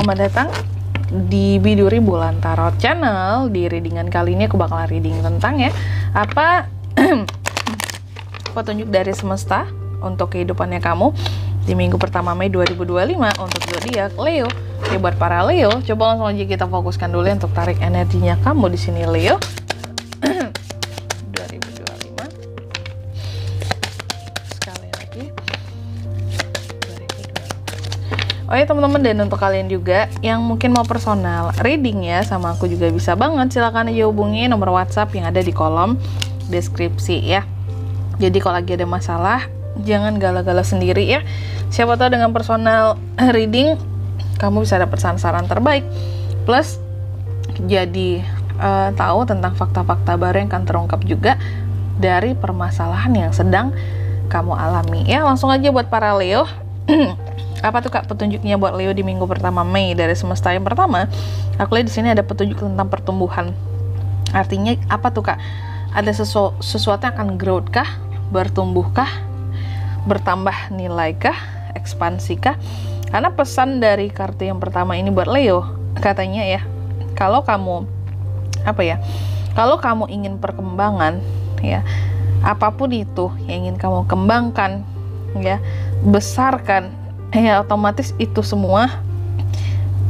selamat datang di Biduri Bulan Tarot Channel. Di readingan kali ini aku bakalan reading tentang apa petunjuk dari semesta untuk kehidupannya kamu di minggu pertama Mei 2025 untuk zodiak Leo. Oke, buat para Leo, coba langsung aja kita fokuskan dulu untuk tarik energinya kamu di sini Leo. 2025. Sekali lagi. 2025. Oh ya teman-teman, dan untuk kalian juga yang mungkin mau personal reading ya sama aku juga bisa banget, silahkan aja hubungi nomor WhatsApp yang ada di kolom deskripsi ya. Jadi kalau lagi ada masalah, jangan galau-galau sendiri ya. Siapa tahu dengan personal reading kamu bisa dapat saran-saran terbaik. Plus jadi tahu tentang fakta-fakta baru yang akan terungkap juga dari permasalahan yang sedang kamu alami ya. Langsung aja buat para Leo. Apa tuh Kak petunjuknya buat Leo di minggu pertama Mei dari semesta? Yang pertama, aku lihat di sini ada petunjuk tentang pertumbuhan. Artinya apa tuh Kak? Ada sesuatu yang akan growth kah? Bertumbuh kah? Bertambah nilai kah? Ekspansi kah? Karena pesan dari kartu yang pertama ini buat Leo, katanya ya, kalau kamu kalau kamu ingin perkembangan ya, apapun itu yang ingin kamu kembangkan ya, besarkan ya, otomatis itu semua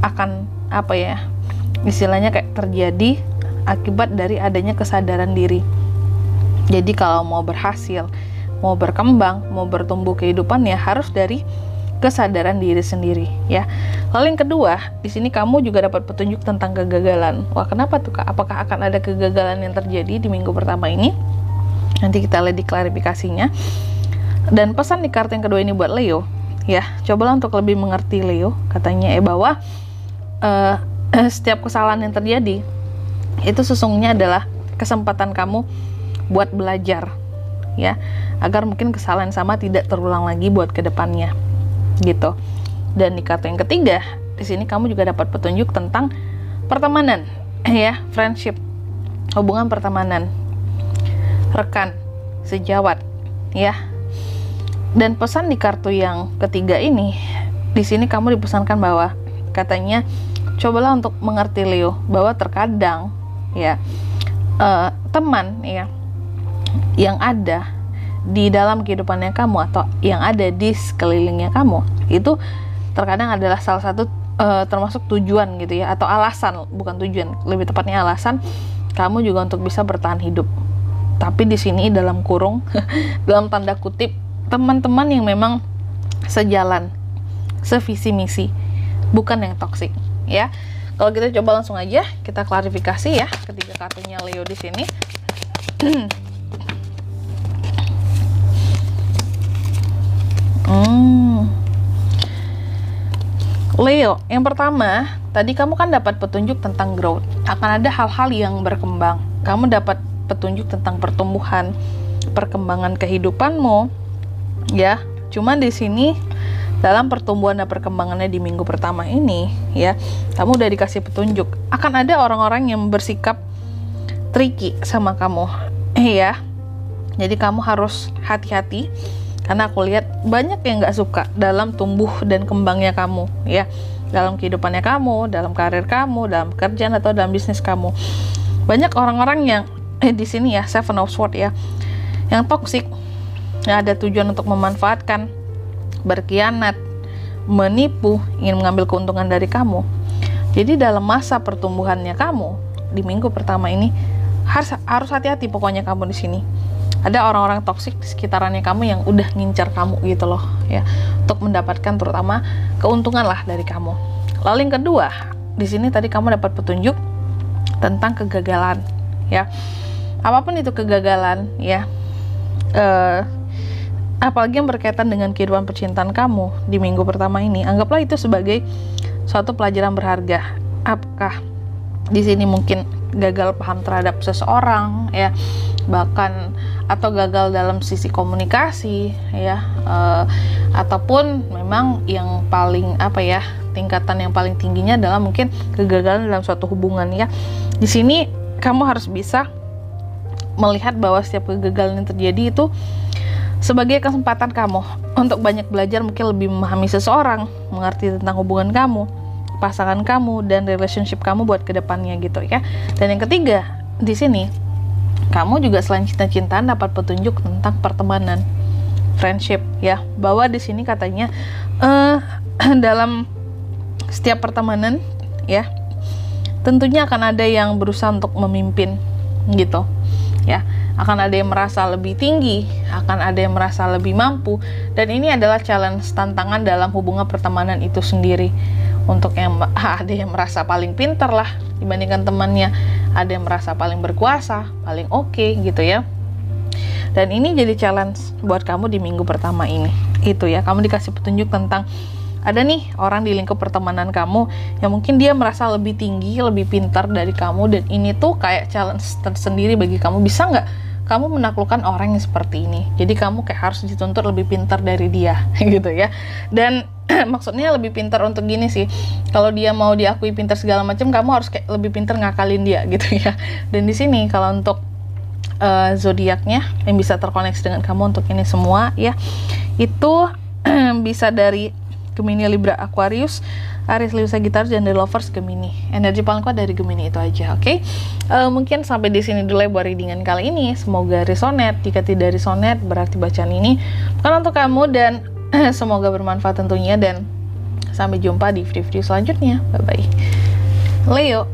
akan istilahnya kayak terjadi akibat dari adanya kesadaran diri. Jadi kalau mau berhasil, mau berkembang, mau bertumbuh kehidupannya harus dari kesadaran diri sendiri ya. Lalu yang kedua, di sini kamu juga dapat petunjuk tentang kegagalan. Wah, kenapa tuh Kak? Apakah akan ada kegagalan yang terjadi di minggu pertama ini? Nanti kita lihat di klarifikasinya. Dan pesan di kartu yang kedua ini buat Leo ya, cobalah untuk lebih mengerti Leo, katanya bahwa setiap kesalahan yang terjadi itu sesungguhnya adalah kesempatan kamu buat belajar ya, agar mungkin kesalahan sama tidak terulang lagi buat kedepannya gitu. Dan di kartu yang ketiga, di sini kamu juga dapat petunjuk tentang pertemanan ya, friendship, hubungan pertemanan, rekan, sejawat ya. Dan pesan di kartu yang ketiga ini, di sini kamu dipesankan bahwa katanya cobalah untuk mengerti Leo bahwa terkadang ya teman ya yang ada di dalam kehidupannya kamu atau yang ada di sekelilingnya kamu itu terkadang adalah salah satu termasuk tujuan gitu ya, atau alasan, bukan tujuan, lebih tepatnya alasan kamu juga untuk bisa bertahan hidup. Tapi di sini dalam kurung dalam tanda kutip, teman-teman yang memang sejalan, sevisi misi, bukan yang toksik ya. Kalau gitu coba langsung aja kita klarifikasi ya ketiga kartunya Leo di sini. Leo, yang pertama, tadi kamu kan dapat petunjuk tentang growth. Akan ada hal-hal yang berkembang. Kamu dapat petunjuk tentang pertumbuhan, perkembangan kehidupanmu, ya. Cuma di sini dalam pertumbuhan dan perkembangannya di minggu pertama ini, ya, kamu udah dikasih petunjuk. Akan ada orang-orang yang bersikap tricky sama kamu, ya. Jadi kamu harus hati-hati. Karena aku lihat banyak yang gak suka dalam tumbuh dan kembangnya kamu ya, dalam kehidupannya kamu, dalam karir kamu, dalam pekerjaan atau dalam bisnis kamu. Banyak orang-orang yang di sini ya, Seven of Swords ya, yang toksik, yang ada tujuan untuk memanfaatkan, berkhianat, menipu, ingin mengambil keuntungan dari kamu. Jadi dalam masa pertumbuhannya kamu di minggu pertama ini harus hati-hati pokoknya kamu di sini. Ada orang-orang toksik di sekitarannya kamu yang udah ngincar kamu gitu loh ya, untuk mendapatkan terutama keuntungan lah dari kamu. Lalu yang kedua, di sini tadi kamu dapat petunjuk tentang kegagalan ya. Apapun itu kegagalan ya, apalagi yang berkaitan dengan kehidupan percintaan kamu di minggu pertama ini, anggaplah itu sebagai suatu pelajaran berharga. Apakah di sini mungkin gagal paham terhadap seseorang ya, bahkan atau gagal dalam sisi komunikasi ya, ataupun memang yang paling tingkatan yang paling tingginya adalah mungkin kegagalan dalam suatu hubungan ya. Di sini kamu harus bisa melihat bahwa setiap kegagalan yang terjadi itu sebagai kesempatan kamu untuk banyak belajar, mungkin lebih memahami seseorang, mengerti tentang hubungan kamu, pasangan kamu dan relationship kamu buat kedepannya gitu ya. Dan yang ketiga, di sini kamu juga selain cinta-cintaan dapat petunjuk tentang pertemanan, friendship ya. Bahwa di sini katanya dalam setiap pertemanan ya, tentunya akan ada yang berusaha untuk memimpin gitu ya. Akan ada yang merasa lebih tinggi, akan ada yang merasa lebih mampu, dan ini adalah challenge, tantangan dalam hubungan pertemanan itu sendiri. Untuk yang ada yang merasa paling pintar lah dibandingkan temannya, ada yang merasa paling berkuasa, paling oke gitu ya. Dan ini jadi challenge buat kamu di minggu pertama ini. Itu ya, kamu dikasih petunjuk tentang ada nih orang di lingkup pertemanan kamu yang mungkin dia merasa lebih tinggi, lebih pintar dari kamu, dan ini tuh kayak challenge tersendiri bagi kamu. Bisa nggak kamu menaklukkan orang yang seperti ini? Jadi kamu kayak harus dituntut lebih pintar dari dia gitu ya. Dan maksudnya lebih pintar untuk gini sih, kalau dia mau diakui pintar segala macam, kamu harus kayak lebih pintar ngakalin dia gitu ya. Dan di sini kalau untuk zodiaknya yang bisa terkoneksi dengan kamu untuk ini semua ya, itu bisa dari Gemini, Libra, Aquarius, Aries, Leo, Sagittarius, dan The Lovers, Gemini. Energi paling kuat dari Gemini itu aja, oke? Mungkin sampai di sini dulu ya buat readingan kali ini. Semoga resonate. Jika tidak resonate, berarti bacaan ini bukan untuk kamu, dan semoga bermanfaat tentunya. Dan sampai jumpa di video-video selanjutnya. Bye-bye. Leo.